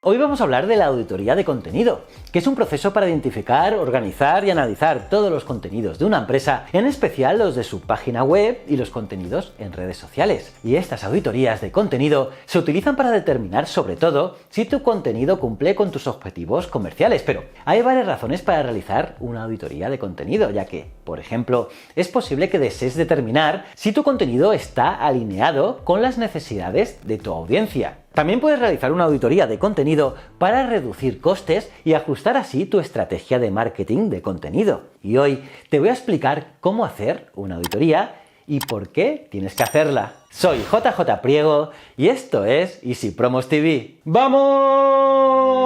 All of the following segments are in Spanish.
Hoy vamos a hablar de la auditoría de contenido, que es un proceso para identificar, organizar y analizar todos los contenidos de una empresa, en especial los de su página web y los contenidos en redes sociales. Y estas auditorías de contenido se utilizan para determinar sobre todo si tu contenido cumple con tus objetivos comerciales, pero hay varias razones para realizar una auditoría de contenido, ya que, por ejemplo, es posible que desees determinar si tu contenido está alineado con las necesidades de tu audiencia. También puedes realizar una auditoría de contenido para reducir costes y ajustar así tu estrategia de marketing de contenido. Y hoy te voy a explicar cómo hacer una auditoría y por qué tienes que hacerla. Soy JJ Priego y esto es Easy Promos TV. ¡Vamos!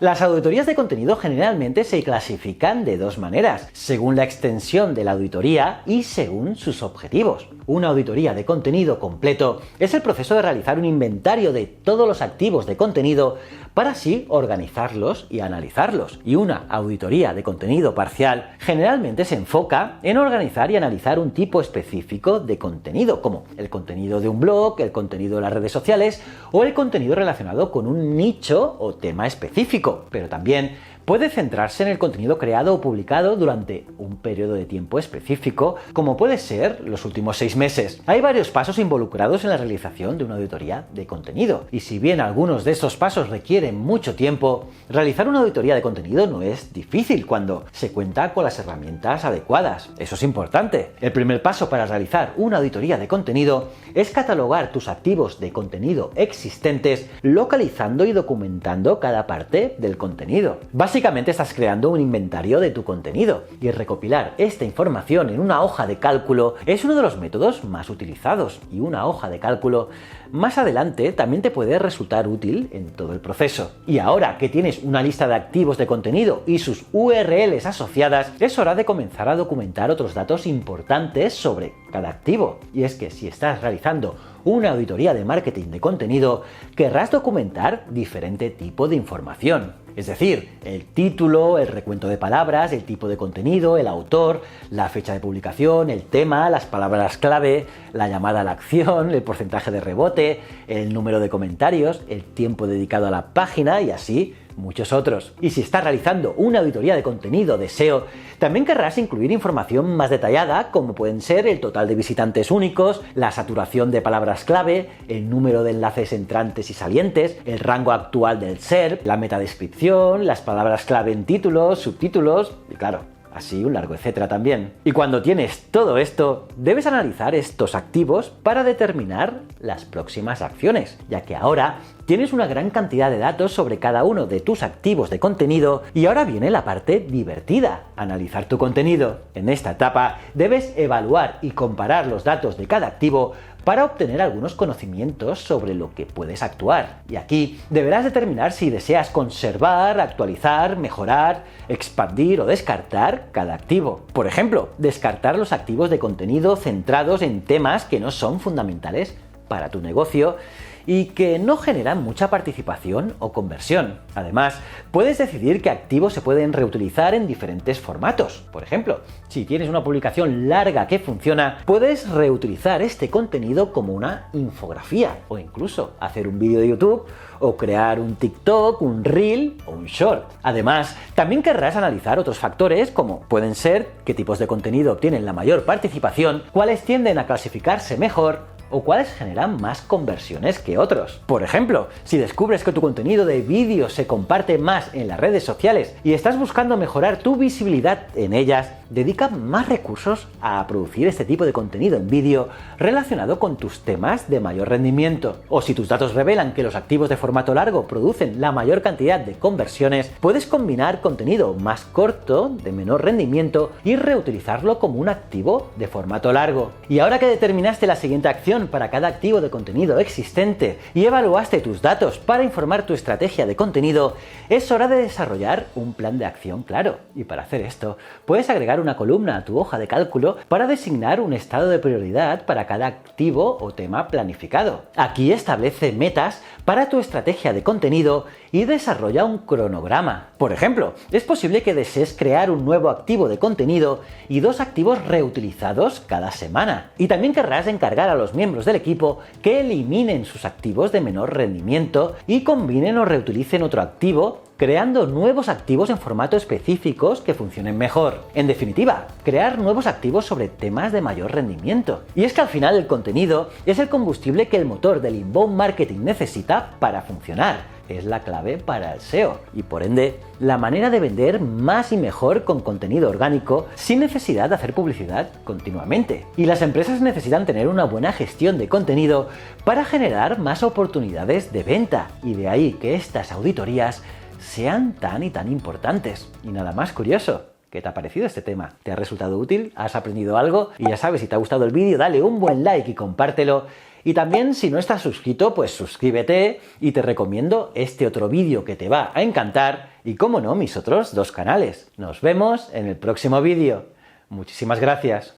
Las auditorías de contenido generalmente se clasifican de dos maneras, según la extensión de la auditoría y según sus objetivos. Una auditoría de contenido completo es el proceso de realizar un inventario de todos los activos de contenido para así organizarlos y analizarlos. Y una auditoría de contenido parcial generalmente se enfoca en organizar y analizar un tipo específico de contenido, como el contenido de un blog, el contenido de las redes sociales o el contenido relacionado con un nicho o tema específico. Pero también puede centrarse en el contenido creado o publicado durante un periodo de tiempo específico, como puede ser los últimos 6 meses. Hay varios pasos involucrados en la realización de una auditoría de contenido, y si bien algunos de estos pasos requieren mucho tiempo, realizar una auditoría de contenido no es difícil cuando se cuenta con las herramientas adecuadas. Eso es importante. El primer paso para realizar una auditoría de contenido es catalogar tus activos de contenido existentes, localizando y documentando cada parte del contenido. Básicamente estás creando un inventario de tu contenido y recopilar esta información en una hoja de cálculo es uno de los métodos más utilizados, y una hoja de cálculo más adelante también te puede resultar útil en todo el proceso. Y ahora que tienes una lista de activos de contenido y sus URLs asociadas, es hora de comenzar a documentar otros datos importantes sobre cada activo. Y es que si estás realizando una auditoría de marketing de contenido, querrás documentar diferente tipo de información. Es decir, el título, el recuento de palabras, el tipo de contenido, el autor, la fecha de publicación, el tema, las palabras clave, la llamada a la acción, el porcentaje de rebote, el número de comentarios, el tiempo dedicado a la página y así muchos otros. Y si estás realizando una auditoría de contenido de SEO, también querrás incluir información más detallada, como pueden ser el total de visitantes únicos, la saturación de palabras clave, el número de enlaces entrantes y salientes, el rango actual del SERP, la metadescripción, las palabras clave en títulos, subtítulos y claro, así un largo etcétera también. Y cuando tienes todo esto, debes analizar estos activos para determinar las próximas acciones, ya que ahora tienes una gran cantidad de datos sobre cada uno de tus activos de contenido y ahora viene la parte divertida, analizar tu contenido. En esta etapa debes evaluar y comparar los datos de cada activo para obtener algunos conocimientos sobre lo que puedes actuar. Y aquí deberás determinar si deseas conservar, actualizar, mejorar, expandir o descartar cada activo. Por ejemplo, descartar los activos de contenido centrados en temas que no son fundamentales para tu negocio y que no generan mucha participación o conversión. Además, puedes decidir qué activos se pueden reutilizar en diferentes formatos. Por ejemplo, si tienes una publicación larga que funciona, puedes reutilizar este contenido como una infografía o incluso hacer un vídeo de YouTube o crear un TikTok, un Reel o un Short. Además, también querrás analizar otros factores como pueden ser qué tipos de contenido obtienen la mayor participación, cuáles tienden a clasificarse mejor o cuáles generan más conversiones que otros. Por ejemplo, si descubres que tu contenido de vídeo se comparte más en las redes sociales y estás buscando mejorar tu visibilidad en ellas, dedica más recursos a producir este tipo de contenido en vídeo relacionado con tus temas de mayor rendimiento. O si tus datos revelan que los activos de formato largo producen la mayor cantidad de conversiones, puedes combinar contenido más corto, de menor rendimiento, y reutilizarlo como un activo de formato largo. Y ahora que determinaste la siguiente acción para cada activo de contenido existente y evaluaste tus datos para informar tu estrategia de contenido, es hora de desarrollar un plan de acción claro. Y para hacer esto, puedes agregar una columna a tu hoja de cálculo para designar un estado de prioridad para cada activo o tema planificado. Aquí establece metas para tu estrategia de contenido y desarrolla un cronograma. Por ejemplo, es posible que desees crear un nuevo activo de contenido y 2 activos reutilizados cada semana. Y también querrás encargar a los miembros del equipo que eliminen sus activos de menor rendimiento y combinen o reutilicen otro activo, creando nuevos activos en formato específicos que funcionen mejor. En definitiva, crear nuevos activos sobre temas de mayor rendimiento. Y es que al final el contenido es el combustible que el motor del inbound marketing necesita para funcionar. Es la clave para el SEO y por ende la manera de vender más y mejor con contenido orgánico sin necesidad de hacer publicidad continuamente. Y las empresas necesitan tener una buena gestión de contenido para generar más oportunidades de venta y de ahí que estas auditorías sean tan y tan importantes. Y nada más curioso. ¿Qué te ha parecido este tema? ¿Te ha resultado útil? ¿Has aprendido algo? Y ya sabes, si te ha gustado el vídeo, dale un buen like y compártelo. Y también, si no estás suscrito, pues suscríbete y te recomiendo este otro vídeo que te va a encantar y, como no, mis otros 2 canales. Nos vemos en el próximo vídeo. Muchísimas gracias.